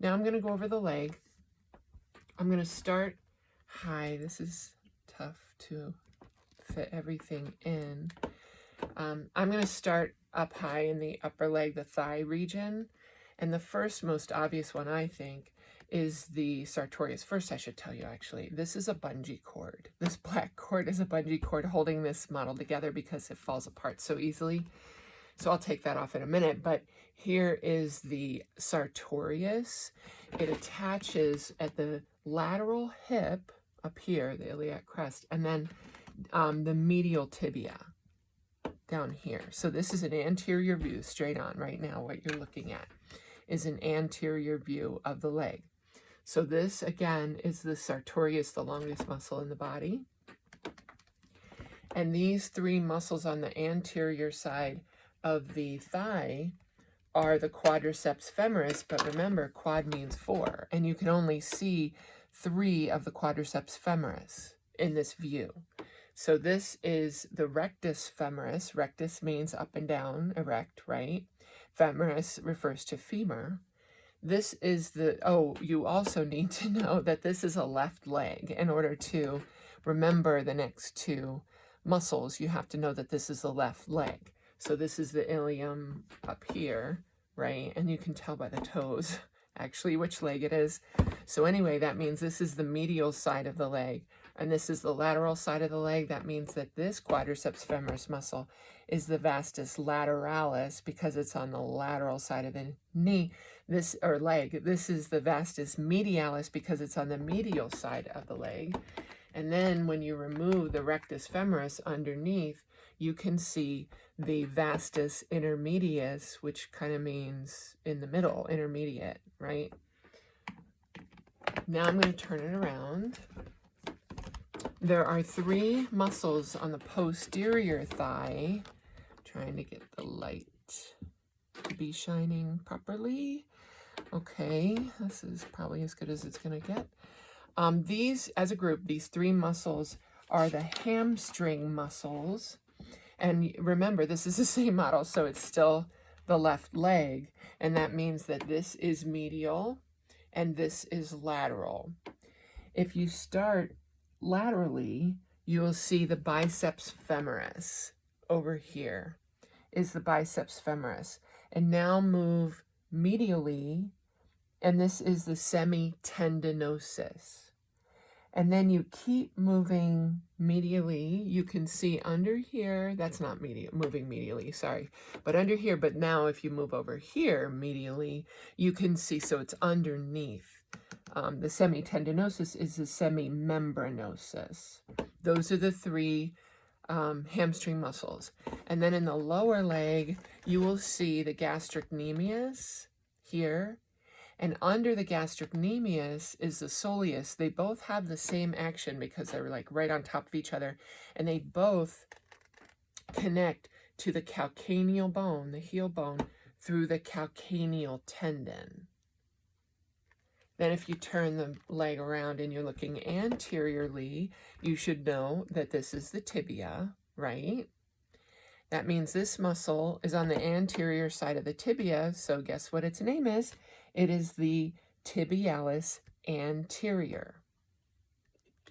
Now I'm going to go over the leg. I'm going to start high. This is tough to fit everything in. I'm going to start up high in the upper leg, the thigh region. And the first most obvious one, I think, is the sartorius. First, I should tell you, actually, this is a bungee cord. This black cord is a bungee cord holding this model together because it falls apart so easily. So I'll take that off in a minute. But here is the sartorius. It attaches at the lateral hip up here, the iliac crest, and then the medial tibia down here. So this is an anterior view, straight on right now. What you're looking at is an anterior view of the leg. So this, again, is the sartorius, the longest muscle in the body. And these three muscles on the anterior side of the thigh are the quadriceps femoris, but remember, quad means 4, and you can only see 3 of the quadriceps femoris in this view. So this is the rectus femoris. Rectus means up and down, erect, right? Femoris refers to femur. This is the, oh, you also need to know that this is a left leg. In order to remember the next two muscles, you have to know that this is the left leg. So this is the ilium up here, right? And you can tell by the toes, actually, which leg it is. So anyway, that means this is the medial side of the leg, and this is the lateral side of the leg. That means that this quadriceps femoris muscle is the vastus lateralis because it's on the lateral side of the knee. This, or leg, this is the vastus medialis because it's on the medial side of the leg. And then when you remove the rectus femoris underneath, you can see the vastus intermedius, which kind of means in the middle, intermediate, right? Now I'm going to turn it around. There are 3 muscles on the posterior thigh. Trying to get the light to be shining properly. Okay, this is probably as good as it's going to get. These, as a group, these 3 muscles are the hamstring muscles. And remember, this is the same model, so it's still the left leg. And that means that this is medial and this is lateral. If you start laterally, you will see the biceps femoris over here is the biceps femoris. And now move medially, and this is the semitendinosus. And then you keep moving medially. You can see under here, that's not moving medially, sorry, but under here. But now if you move over here medially, you can see, so it's underneath. The semitendinosus is the semimembranosus. Those are the 3 hamstring muscles. And then in the lower leg, you will see the gastrocnemius here. And under the gastrocnemius is the soleus. They both have the same action because they're like right on top of each other. And they both connect to the calcaneal bone, the heel bone, through the calcaneal tendon. Then if you turn the leg around and you're looking anteriorly, you should know that this is the tibia, right? That means this muscle is on the anterior side of the tibia, so guess what its name is? It is the tibialis anterior.